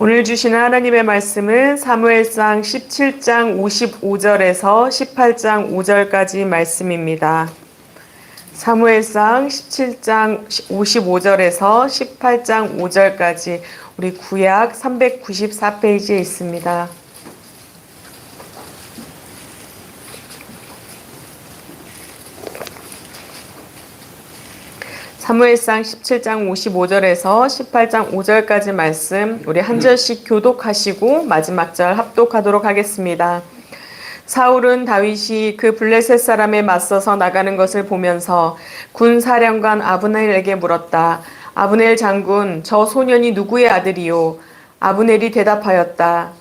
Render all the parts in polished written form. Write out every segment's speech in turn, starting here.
오늘 주시는 하나님의 말씀은 사무엘상 17장 55절에서 18장 5절까지 말씀입니다. 사무엘상 17장 55절에서 18장 5절까지 우리 구약 394페이지에 있습니다. 사무엘상 17장 55절에서 18장 5절까지 말씀 우리 한 절씩 교독하시고 마지막 절 합독하도록 하겠습니다. 사울은 다윗이 그 블레셋 사람에 맞서서 나가는 것을 보면서 군사령관 아브넬에게 물었다. 아브넬 장군, 저 소년이 누구의 아들이요? 아브넬이 대답하였다.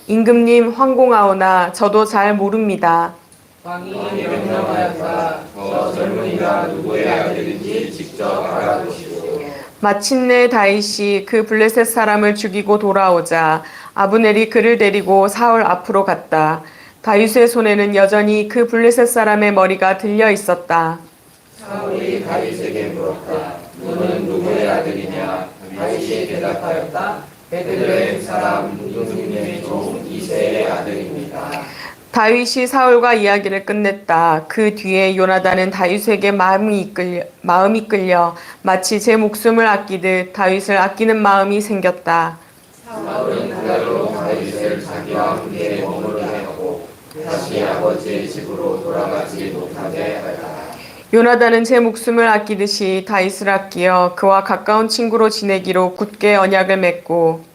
임금님 황공하오나 저도 잘 모릅니다. 왕이 명령하였다. 저 젊은이가 누구의 아들인지 직접 알아보시오. 마침내 다윗이 그 블레셋 사람을 죽이고 돌아오자 아브넬이 그를 데리고 사울 앞으로 갔다. 다윗의 손에는 여전히 그 블레셋 사람의 머리가 들려 있었다. 사울이 다윗에게 물었다. 너는 누구의 아들이냐? 다윗이 대답하였다. 베들레헴 사람 임금님의 종 이새의 아들입니다. 다윗이 사울과 이야기를 끝냈다. 그 뒤에 요나단은 다윗에게 마음이 끌려 마치 제 목숨을 아끼듯 다윗을 아끼는 마음이 생겼다. 사울은 그날로 다윗을 자기와 함께 머무르게 하고 다시 아버지의 집으로 돌아가지 못하게 하였다. 요나단은 제 목숨을 아끼듯이 다윗을 아끼어 그와 가까운 친구로 지내기로 굳게 언약을 맺고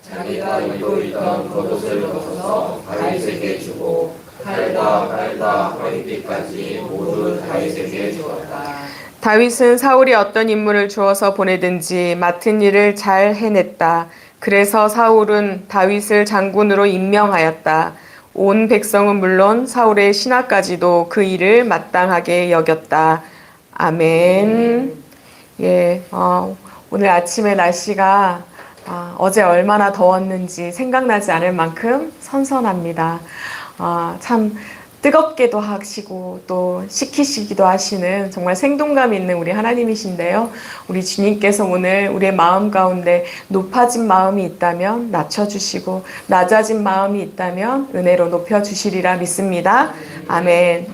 자기가 입고 있던 겉옷을 벗어서 다윗에게 주고 칼과 허리띠까지 모두 다윗에게 주었다. 다윗은 사울이 어떤 임무를 주어서 보내든지 맡은 일을 잘 해냈다. 그래서 사울은 다윗을 장군으로 임명하였다. 온 백성은 물론 사울의 신하까지도 그 일을 마땅하게 여겼다. 아멘. 오늘 아침에 날씨가 어제 얼마나 더웠는지 생각나지 않을 만큼 선선합니다. 참 뜨겁게도 하시고 또 식히시기도 하시는 정말 생동감 있는 우리 하나님이신데요. 우리 주님께서 오늘 우리의 마음 가운데 높아진 마음이 있다면 낮춰주시고 낮아진 마음이 있다면 은혜로 높여주시리라 믿습니다. 아멘.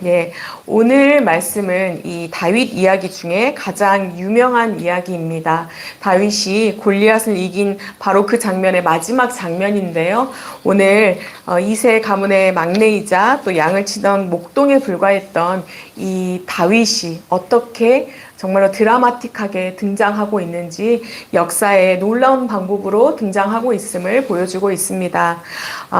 오늘 말씀은 이 다윗 이야기 중에 가장 유명한 이야기입니다. 다윗이 골리앗을 이긴 바로 그 장면의 마지막 장면인데요. 오늘 이세 가문의 막내이자 또 양을 치던 목동에 불과했던 이 다윗이 어떻게 정말로 드라마틱하게 등장하고 있는지 역사의 놀라운 방법으로 등장하고 있음을 보여주고 있습니다.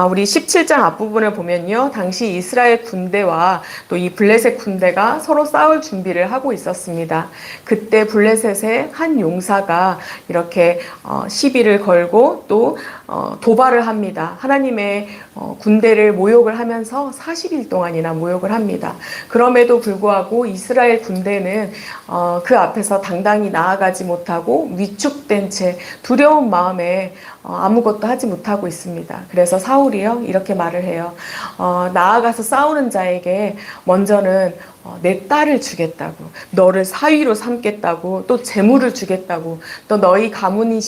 우리 17장 앞부분을 보면요. 당시 이스라엘 군대와 또 이 블레셋 군대가 서로 싸울 준비를 하고 있었습니다. 그때 블레셋의 한 용사가 이렇게 시비를 걸고 또 도발을 합니다. 하나님의 군대를 모욕을 하면서 40일 동안이나 모욕을 합니다. 그럼에도 불구하고 이스라엘 군대는 그 앞에서 당당히 나아가지 못하고 위축된 채 두려운 마음에 아무것도 하지 못하고 있습니다. 그래서 사울이요 이렇게 말을 해요. 나아가서 싸우는 자에게 먼저는 내 딸을 주겠다고, 너를 사위로 삼겠다고, 또 재물을 주겠다고, 또 너희 가문에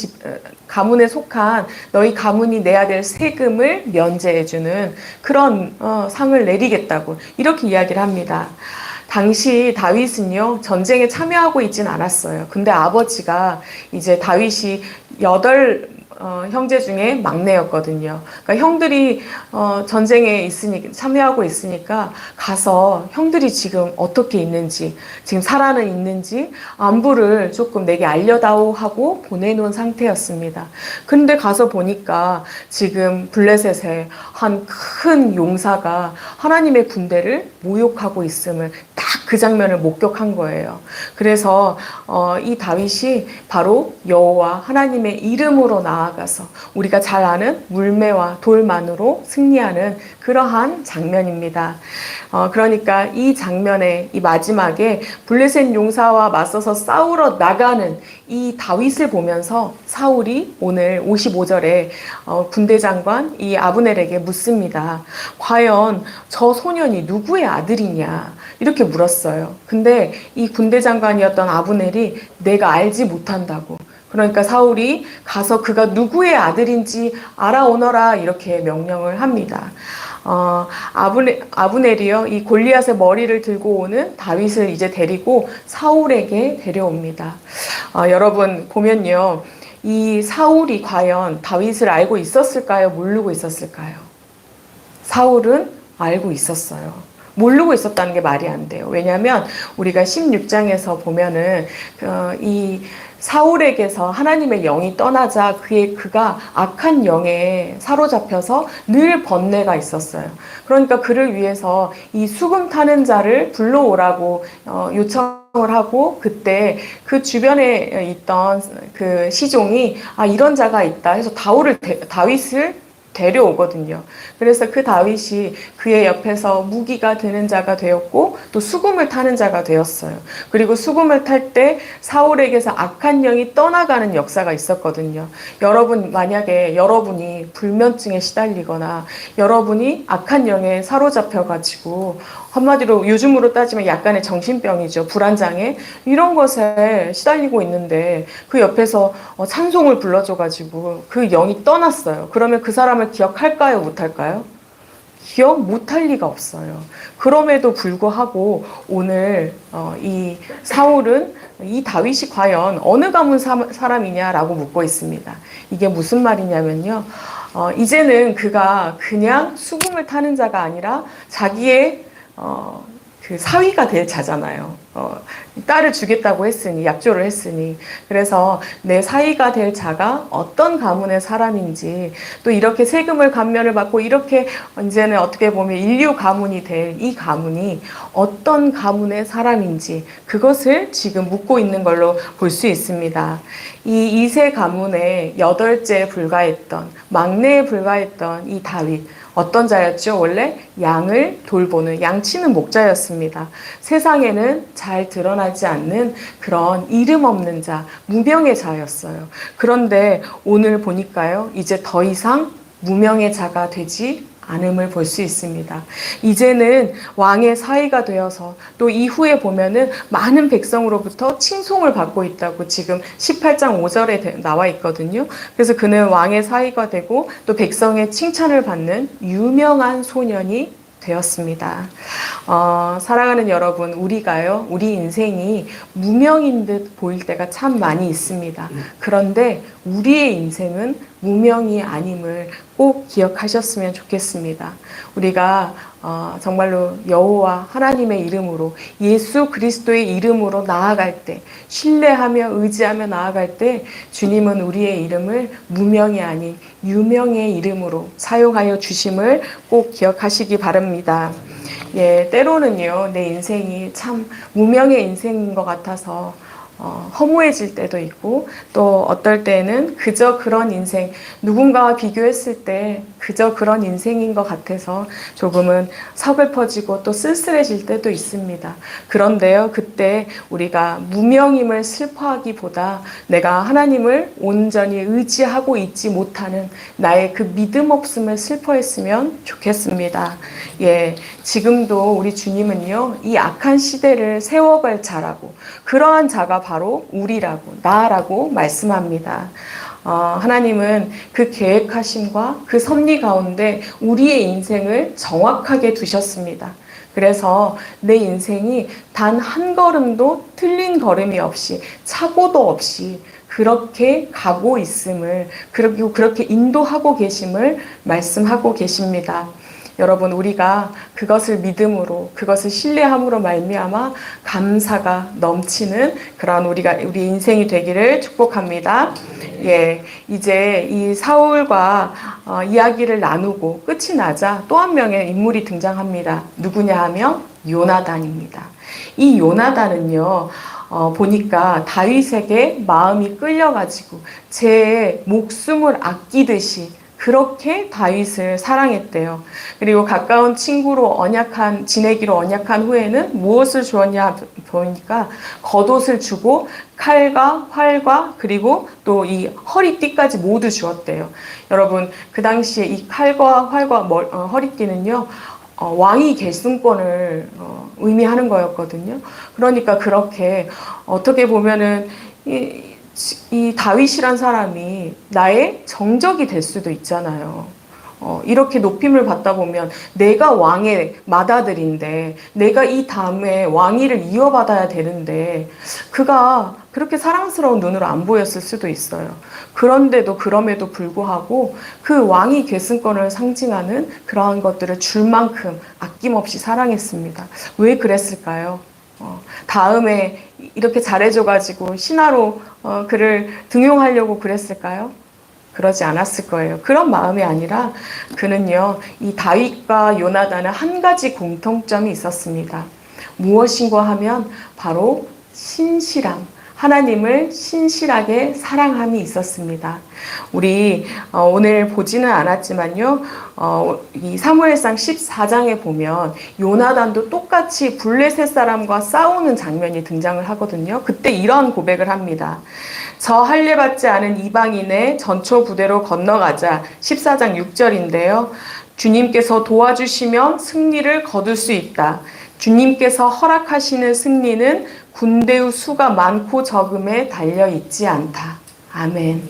속한 너희 가문이 내야 될 세금을 면제해주는 그런 상을 내리겠다고 이렇게 이야기를 합니다. 당시 다윗은요 전쟁에 참여하고 있진 않았어요. 근데 아버지가 이제 다윗이 8 형제 중에 막내였거든요. 그러니까 형들이 전쟁에 참여하고 있으니까 가서 형들이 지금 어떻게 있는지, 지금 살아는 있는지 안부를 조금 내게 알려다오 하고 보내놓은 상태였습니다. 근데 가서 보니까 지금 블레셋의 한 큰 용사가 하나님의 군대를 모욕하고 있음을 딱 그 장면을 목격한 거예요. 그래서 이 다윗이 바로 여호와 하나님의 이름으로 나아가서 우리가 잘 아는 물매와 돌만으로 승리하는 그러한 장면입니다. 그러니까 이 장면의 이 마지막에 블레셋 용사와 맞서서 싸우러 나가는 이 다윗을 보면서 사울이 오늘 55절에 군대장관 이 아브넬에게 묻습니다. 과연 저 소년이 누구의 아들이냐 이렇게 물었어요. 근데 이 군대장관이었던 아브넬이 내가 알지 못한다고, 그러니까 사울이 가서 그가 누구의 아들인지 알아오너라 이렇게 명령을 합니다. 아브넬이요, 이 골리앗의 머리를 들고 오는 다윗을 이제 데리고 사울에게 데려옵니다. 여러분 보면요, 이 사울이 과연 다윗을 알고 있었을까요? 모르고 있었을까요? 사울은 알고 있었어요. 모르고 있었다는 게 말이 안 돼요. 왜냐하면 우리가 16장에서 보면은 이 사울에게서 하나님의 영이 떠나자 그가 악한 영에 사로잡혀서 늘 번뇌가 있었어요. 그러니까 그를 위해서 이 수금 타는 자를 불러오라고 요청을 하고, 그때 그 주변에 있던 그 시종이 이런 자가 있다 해서 다윗을 데려오거든요. 그래서 그 다윗이 그의 옆에서 무기가 되는 자가 되었고 또 수금을 타는 자가 되었어요. 그리고 수금을 탈 때 사울에게서 악한 영이 떠나가는 역사가 있었거든요. 여러분, 만약에 여러분이 불면증에 시달리거나 여러분이 악한 영에 사로잡혀가지고, 한마디로 요즘으로 따지면 약간의 정신병이죠. 불안장애, 이런 것에 시달리고 있는데 그 옆에서 찬송을 불러줘가지고 그 영이 떠났어요. 그러면 그 사람을 기억할까요? 못할까요? 기억 못할 리가 없어요. 그럼에도 불구하고 오늘 이 사울은 이 다윗이 과연 어느 가문 사람이냐라고 묻고 있습니다. 이게 무슨 말이냐면요, 이제는 그가 그냥 수금을 타는 자가 아니라 자기의 그 사위가 될 자잖아요. 딸을 주겠다고 했으니, 약조를 했으니. 그래서 내 사위가 될 자가 어떤 가문의 사람인지, 또 이렇게 세금을 감면을 받고 이렇게 이제는 어떻게 보면 인류 가문이 될 이 가문이 어떤 가문의 사람인지, 그것을 지금 묻고 있는 걸로 볼 수 있습니다. 이 이세 가문의 8째 불과했던, 막내에 불과했던 이 다윗, 어떤 자였죠? 원래 양을 돌보는, 양치는 목자였습니다. 세상에는 잘 드러나지 않는 그런 이름 없는 자, 무명의 자였어요. 그런데 오늘 보니까요, 이제 더 이상 무명의 자가 되지 않음을 볼 수 있습니다. 이제는 왕의 사위가 되어서 또 이후에 보면은 많은 백성으로부터 칭송을 받고 있다고 지금 18장 5절에 나와 있거든요. 그래서 그는 왕의 사위가 되고 또 백성의 칭찬을 받는 유명한 소년이 되었습니다. 사랑하는 여러분, 우리가요, 우리 인생이 무명인 듯 보일 때가 참 많이 있습니다. 그런데 우리의 인생은 무명이 아님을 꼭 기억하셨으면 좋겠습니다. 우리가 정말로 여호와 하나님의 이름으로, 예수 그리스도의 이름으로 나아갈 때, 신뢰하며 의지하며 나아갈 때 주님은 우리의 이름을 무명이 아닌 유명의 이름으로 사용하여 주심을 꼭 기억하시기 바랍니다. 예, 때로는요, 내 인생이 참 무명의 인생인 것 같아서 허무해질 때도 있고, 또 어떨 때는 그저 그런 인생, 누군가와 비교했을 때 그저 그런 인생인 것 같아서 조금은 서글퍼지고 또 쓸쓸해질 때도 있습니다. 그런데요, 그때 우리가 무명임을 슬퍼하기보다 내가 하나님을 온전히 의지하고 있지 못하는 나의 그 믿음 없음을 슬퍼했으면 좋겠습니다. 예, 지금도 우리 주님은요, 이 악한 시대를 세워갈 자라고, 그러한 자가 바로 우리라고, 나라고 말씀합니다. 하나님은 그 계획하심과 그 섭리 가운데 우리의 인생을 정확하게 두셨습니다. 그래서 내 인생이 단 한 걸음도 틀린 걸음이 없이, 착오도 없이 그렇게 가고 있음을, 그리고 그렇게 인도하고 계심을 말씀하고 계십니다. 여러분, 우리가 그것을 믿음으로, 그것을 신뢰함으로 말미암아 감사가 넘치는 그런 우리 인생이 되기를 축복합니다. 예, 이제 이 사울과 이야기를 나누고 끝이 나자 또 한 명의 인물이 등장합니다. 누구냐 하면 요나단입니다. 이 요나단은요, 보니까 다윗에게 마음이 끌려가지고 제 목숨을 아끼듯이 그렇게 다윗을 사랑했대요. 그리고 가까운 친구로 지내기로 언약한 후에는 무엇을 주었냐 보니까 겉옷을 주고 칼과 활과 그리고 또 이 허리띠까지 모두 주었대요. 여러분, 그 당시에 이 칼과 활과 허리띠는요, 왕위 결승권을 의미하는 거였거든요. 그러니까 그렇게 어떻게 보면은 이 다윗이란 사람이 나의 정적이 될 수도 있잖아요. 이렇게 높임을 받다 보면 내가 왕의 맏아들인데 내가 이 다음에 왕위를 이어받아야 되는데 그가 그렇게 사랑스러운 눈으로 안 보였을 수도 있어요. 그런데도 그럼에도 불구하고 그 왕위 계승권을 상징하는 그러한 것들을 줄 만큼 아낌없이 사랑했습니다. 왜 그랬을까요? 다음에 이렇게 잘해줘가지고 신하로 그를 등용하려고 그랬을까요? 그러지 않았을 거예요. 그런 마음이 아니라 그는요, 이 다윗과 요나단은 한 가지 공통점이 있었습니다. 무엇인가 하면 바로 신실함, 하나님을 신실하게 사랑함이 있었습니다. 우리 오늘 보지는 않았지만요, 이 사무엘상 14장에 보면 요나단도 똑같이 블레셋 사람과 싸우는 장면이 등장을 하거든요. 그때 이런 고백을 합니다. 저 할례받지 않은 이방인의 전초 부대로 건너가자. 14장 6절인데요. 주님께서 도와주시면 승리를 거둘 수 있다. 주님께서 허락하시는 승리는 군대의 수가 많고 적음에 달려있지 않다. 아멘.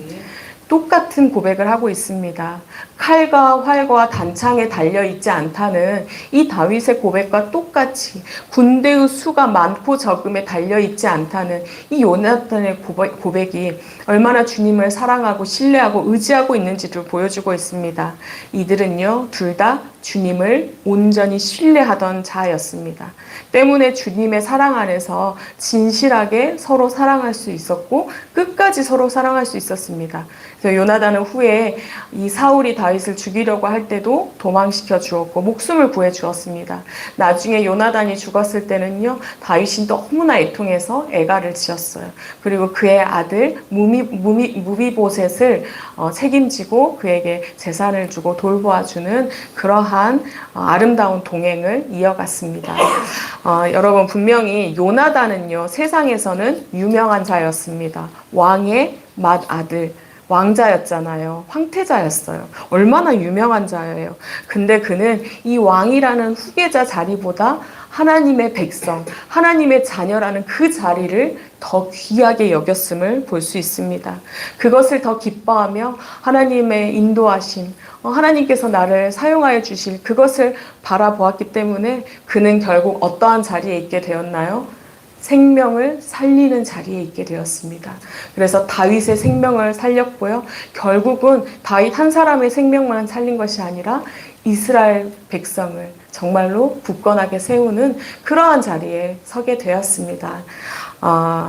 똑같은 고백을 하고 있습니다. 칼과 활과 단창에 달려있지 않다는 이 다윗의 고백과 똑같이 군대의 수가 많고 적음에 달려있지 않다는 이 요나단의 고백이 얼마나 주님을 사랑하고 신뢰하고 의지하고 있는지를 보여주고 있습니다. 이들은요, 둘 다 주님을 온전히 신뢰하던 자였습니다. 때문에 주님의 사랑 안에서 진실하게 서로 사랑할 수 있었고 끝까지 서로 사랑할 수 있었습니다. 그래서 요나단은 후에 이 사울이 다윗을 죽이려고 할 때도 도망시켜 주었고 목숨을 구해 주었습니다. 나중에 요나단이 죽었을 때는요, 다윗이 너무나 애통해서 애가를 지었어요. 그리고 그의 아들 무비보셋을 책임지고 그에게 재산을 주고 돌보아주는 그러한 아름다운 동행을 이어갔습니다. 여러분, 분명히 요나단은요, 세상에서는 유명한 자였습니다. 왕의 맏아들, 왕자였잖아요. 황태자였어요. 얼마나 유명한 자예요. 근데 그는 이 왕이라는 후계자 자리보다 하나님의 백성, 하나님의 자녀라는 그 자리를 더 귀하게 여겼음을 볼 수 있습니다. 그것을 더 기뻐하며 하나님의 인도하심, 하나님께서 나를 사용하여 주실 그것을 바라보았기 때문에 그는 결국 어떠한 자리에 있게 되었나요? 생명을 살리는 자리에 있게 되었습니다. 그래서 다윗의 생명을 살렸고요. 결국은 다윗 한 사람의 생명만 살린 것이 아니라 이스라엘 백성을 정말로 굳건하게 세우는 그러한 자리에 서게 되었습니다.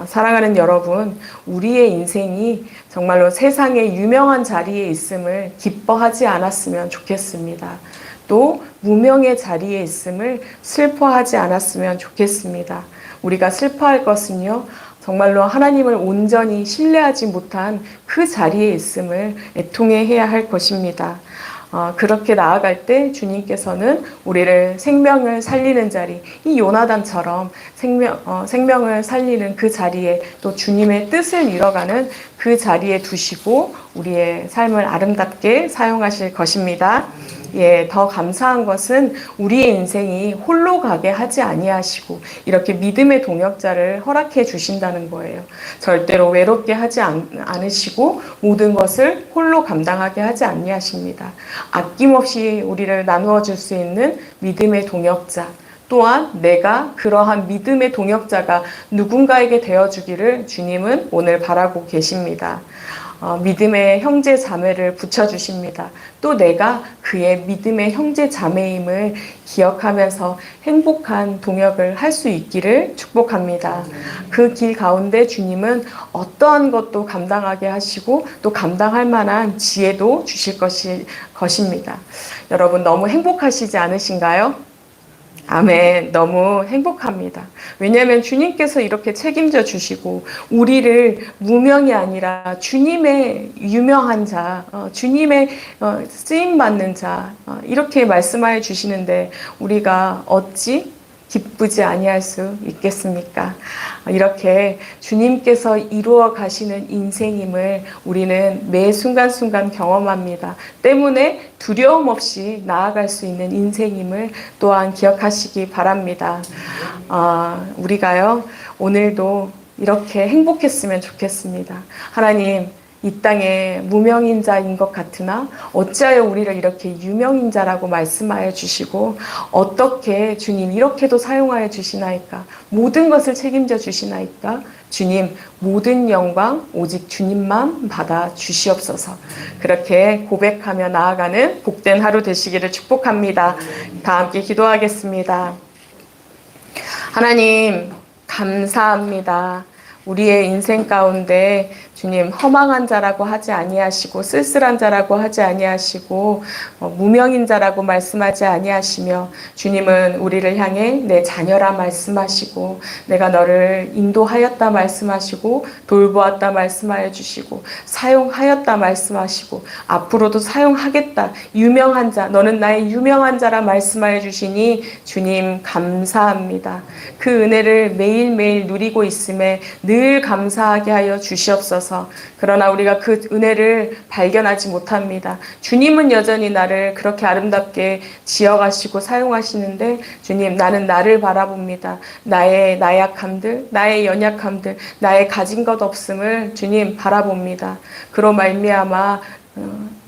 사랑하는 여러분, 우리의 인생이 정말로 세상에 유명한 자리에 있음을 기뻐하지 않았으면 좋겠습니다. 또 무명의 자리에 있음을 슬퍼하지 않았으면 좋겠습니다. 우리가 슬퍼할 것은요, 정말로 하나님을 온전히 신뢰하지 못한 그 자리에 있음을 애통해야 할 것입니다. 그렇게 나아갈 때 주님께서는 우리를 생명을 살리는 자리, 이 요나단처럼 생명을 살리는 그 자리에 또 주님의 뜻을 이뤄가는 그 자리에 두시고 우리의 삶을 아름답게 사용하실 것입니다. 더 감사한 것은 우리의 인생이 홀로 가게 하지 아니하시고 이렇게 믿음의 동역자를 허락해 주신다는 거예요. 절대로 외롭게 하지 않으시고 모든 것을 홀로 감당하게 하지 아니하십니다. 아낌없이 우리를 나누어 줄 수 있는 믿음의 동역자, 또한 내가 그러한 믿음의 동역자가 누군가에게 되어주기를 주님은 오늘 바라고 계십니다. 믿음의 형제 자매를 붙여주십니다. 또 내가 그의 믿음의 형제 자매임을 기억하면서 행복한 동역을 할 수 있기를 축복합니다. 그 길 가운데 주님은 어떠한 것도 감당하게 하시고 또 감당할 만한 지혜도 주실 것입니다. 여러분, 너무 행복하시지 않으신가요? 아멘. 너무 행복합니다. 왜냐하면 주님께서 이렇게 책임져 주시고 우리를 무명이 아니라 주님의 유명한 자, 주님의 쓰임받는 자 이렇게 말씀하여 주시는데 우리가 어찌 기쁘지 아니할 수 있겠습니까? 이렇게 주님께서 이루어 가시는 인생임을 우리는 매 순간순간 경험합니다. 때문에 두려움 없이 나아갈 수 있는 인생임을 또한 기억하시기 바랍니다. 우리가요, 오늘도 이렇게 행복했으면 좋겠습니다. 하나님, 이 땅에 무명인자인 것 같으나 어찌하여 우리를 이렇게 유명인자라고 말씀하여 주시고 어떻게 주님 이렇게도 사용하여 주시나이까? 모든 것을 책임져 주시나이까? 주님, 모든 영광 오직 주님만 받아 주시옵소서. 그렇게 고백하며 나아가는 복된 하루 되시기를 축복합니다. 다 함께 기도하겠습니다. 하나님, 감사합니다. 우리의 인생 가운데 주님 허망한 자라고 하지 아니하시고 쓸쓸한 자라고 하지 아니하시고 무명인 자라고 말씀하지 아니하시며 주님은 우리를 향해 내 자녀라 말씀하시고 내가 너를 인도하였다 말씀하시고 돌보았다 말씀하여 주시고 사용하였다 말씀하시고 앞으로도 사용하겠다 유명한 자 너는 나의 유명한 자라 말씀하여 주시니 주님 감사합니다. 그 은혜를 매일매일 누리고 있음에 늘 감사하게 하여 주시옵소서. 그러나 우리가 그 은혜를 발견하지 못합니다. 주님은 여전히 나를 그렇게 아름답게 지어가시고 사용하시는데 주님 나는 나를 바라봅니다. 나의 나약함들, 나의 연약함들, 나의 가진 것 없음을 주님 바라봅니다. 그로 말미암아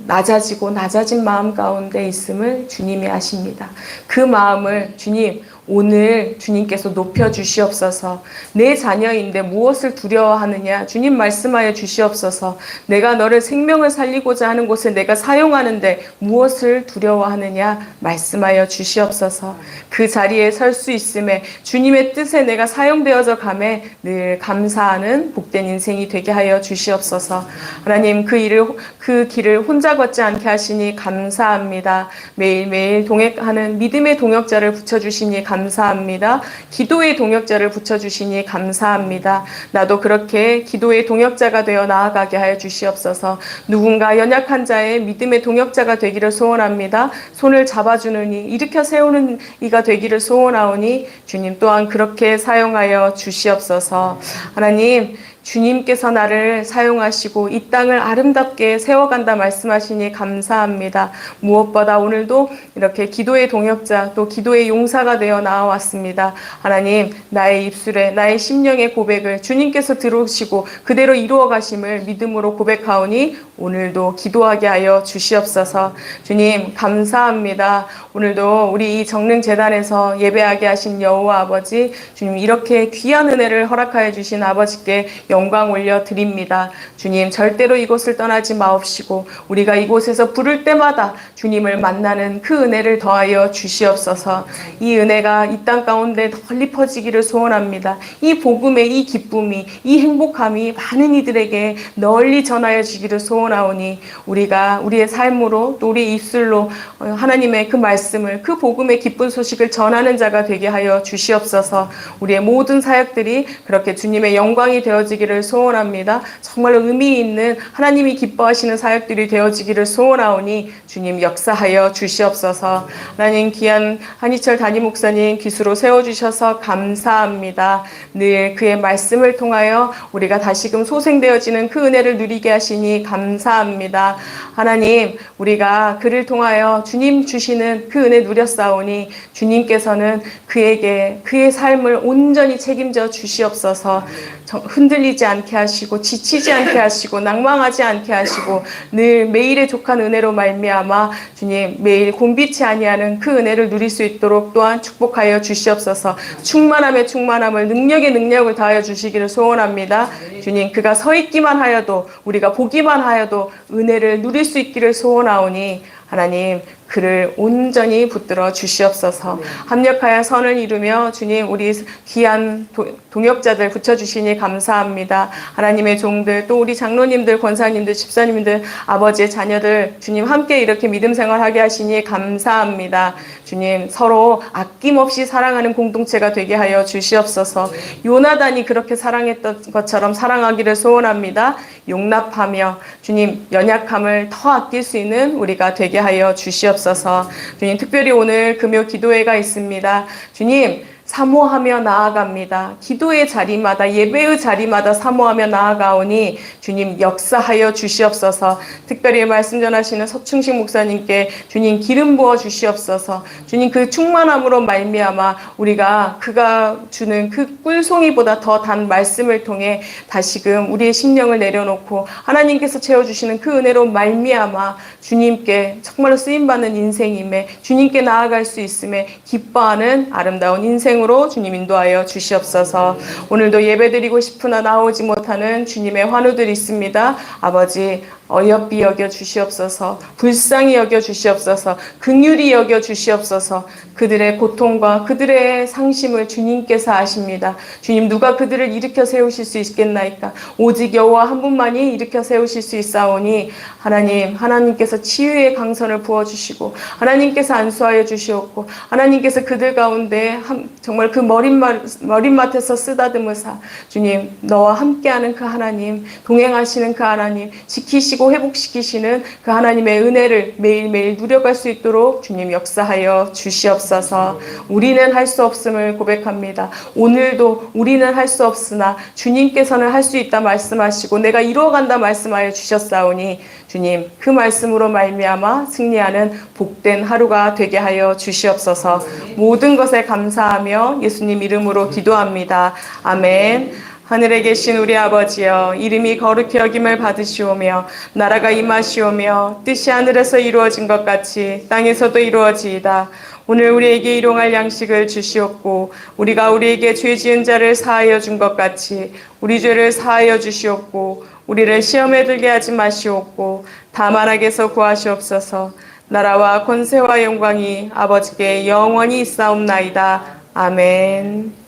낮아지고 낮아진 마음 가운데 있음을 주님이 아십니다. 그 마음을 주님 오늘 주님께서 높여주시옵소서. 내 자녀인데 무엇을 두려워하느냐 주님 말씀하여 주시옵소서. 내가 너를 생명을 살리고자 하는 곳에 내가 사용하는데 무엇을 두려워하느냐 말씀하여 주시옵소서. 그 자리에 설 수 있음에 주님의 뜻에 내가 사용되어져 감에 늘 감사하는 복된 인생이 되게 하여 주시옵소서. 하나님 그 길을 혼자 걷지 않게 하시니 감사합니다. 매일매일 동행하는 믿음의 동역자를 붙여주시니 감사합니다. 기도의 동역자를 붙여주시니 감사합니다. 나도 그렇게 기도의 동역자가 되어 나아가게 하여 주시옵소서. 누군가 연약한 자의 믿음의 동역자가 되기를 소원합니다. 손을 잡아주는 이, 일으켜 세우는 이가 되기를 소원하오니 주님 또한 그렇게 사용하여 주시옵소서. 하나님 주님께서 나를 사용하시고 이 땅을 아름답게 세워간다 말씀하시니 감사합니다. 무엇보다 오늘도 이렇게 기도의 동역자 또 기도의 용사가 되어 나와왔습니다. 하나님 나의 입술에 나의 심령의 고백을 주님께서 들으시고 그대로 이루어 가심을 믿음으로 고백하오니 오늘도 기도하게 하여 주시옵소서. 주님 감사합니다. 오늘도 우리 이 정릉재단에서 예배하게 하신 여호와 아버지 주님 이렇게 귀한 은혜를 허락하여 주신 아버지께 영광 올려드립니다. 주님 절대로 이곳을 떠나지 마옵시고 우리가 이곳에서 부를 때마다 주님을 만나는 그 은혜를 더하여 주시옵소서. 이 은혜가 이 땅 가운데 널리 퍼지기를 소원합니다. 이 복음의 이 기쁨이 이 행복함이 많은 이들에게 널리 전하여 주기를 소원하오니 우리가 우리의 삶으로 또 우리 입술로 하나님의 그 말씀을 그 복음의 기쁜 소식을 전하는 자가 되게 하여 주시옵소서. 우리의 모든 사역들이 그렇게 주님의 영광이 되어지기를 소원합니다. 정말로 의미 있는 하나님이 기뻐하시는 사역들이 되어지기를 소원하오니 주님 역사하여 주시옵소서. 하나님 귀한 한희철 담임 목사님 기수로 세워주셔서 감사합니다. 늘 그의 말씀을 통하여 우리가 다시금 소생되어지는 그 은혜를 누리게 하시니 감사합니다. 하나님 우리가 그를 통하여 주님 주시는 그 은혜 누렸사오니 주님께서는 그에게 그의 삶을 온전히 책임져 주시옵소서. 흔들리지 않게 하시고 지치지 않게 하시고 낭망하지 않게 하시고 늘 매일의 족한 은혜로 말미암아 주님 매일 곤비치 아니하는 그 은혜를 누릴 수 있도록 또한 축복하여 주시옵소서. 충만함에 충만함을 능력에 능력을 다하여 주시기를 소원합니다. 주님 그가 서 있기만 하여도 우리가 보기만 하여도 은혜를 누릴 수 있기를 소원하오니 하나님 그를 온전히 붙들어 주시옵소서. 합력하여 선을 이루며 주님 우리 귀한 동역자들 붙여주시니 감사합니다. 하나님의 종들 또 우리 장로님들 권사님들 집사님들 아버지의 자녀들 주님 함께 이렇게 믿음 생활하게 하시니 감사합니다. 주님 서로 아낌없이 사랑하는 공동체가 되게 하여 주시옵소서. 요나단이 그렇게 사랑했던 것처럼 사랑하기를 소원합니다. 용납하며 주님 연약함을 더 아낄 수 있는 우리가 되게 하여 주시옵소서. 주님 특별히 오늘 금요 기도회가 있습니다. 주님 사모하며 나아갑니다. 기도의 자리마다 예배의 자리마다 사모하며 나아가오니 주님 역사하여 주시옵소서. 특별히 말씀 전하시는 서충식 목사님께 주님 기름 부어 주시옵소서. 주님 그 충만함으로 말미암아 우리가 그가 주는 그 꿀송이보다 더 단 말씀을 통해 다시금 우리의 심령을 내려놓고 하나님께서 채워주시는 그 은혜로 말미암아 주님께 정말로 쓰임받는 인생임에 주님께 나아갈 수 있음에 기뻐하는 아름다운 인생으로 주님 인도하여 주시옵소서. 오늘도 예배드리고 싶으나 나오지 못하는 주님의 환우들이 있습니다. 아버지 어여삐 여겨 주시옵소서. 불쌍히 여겨 주시옵소서. 긍휼히 여겨 주시옵소서. 그들의 고통과 그들의 상심을 주님께서 아십니다. 주님 누가 그들을 일으켜 세우실 수 있겠나이까? 오직 여호와 한 분만이 일으켜 세우실 수 있사오니 하나님께서 치유의 강선을 부어주시고 하나님께서 안수하여 주시옵고 하나님께서 그들 가운데 정말 그 머릿맡에서 쓰다듬으사 주님 너와 함께하는 그 하나님, 동행하시는 그 하나님, 지키시고 회복시키시는 그 하나님의 은혜를 매일매일 누려갈 수 있도록 주님 역사하여 주시옵소서. 우리는 할 수 없음을 고백합니다. 오늘도 우리는 할 수 없으나 주님께서는 할 수 있다 말씀하시고 내가 이루어간다 말씀하여 주셨사오니 주님 그 말씀으로 말미암아 승리하는 복된 하루가 되게 하여 주시옵소서. 모든 것에 감사하며 예수님 이름으로 기도합니다. 아멘. 하늘에 계신 우리 아버지여, 이름이 거룩히 여김을 받으시오며 나라가 임하시오며 뜻이 하늘에서 이루어진 것 같이 땅에서도 이루어지이다. 오늘 우리에게 일용할 양식을 주시옵고 우리가 우리에게 죄 지은 자를 사하여 준 것 같이 우리 죄를 사하여 주시옵고 우리를 시험에 들게 하지 마시옵고 다만 악에서 구하시옵소서. 나라와 권세와 영광이 아버지께 영원히 있사옵나이다. 아멘.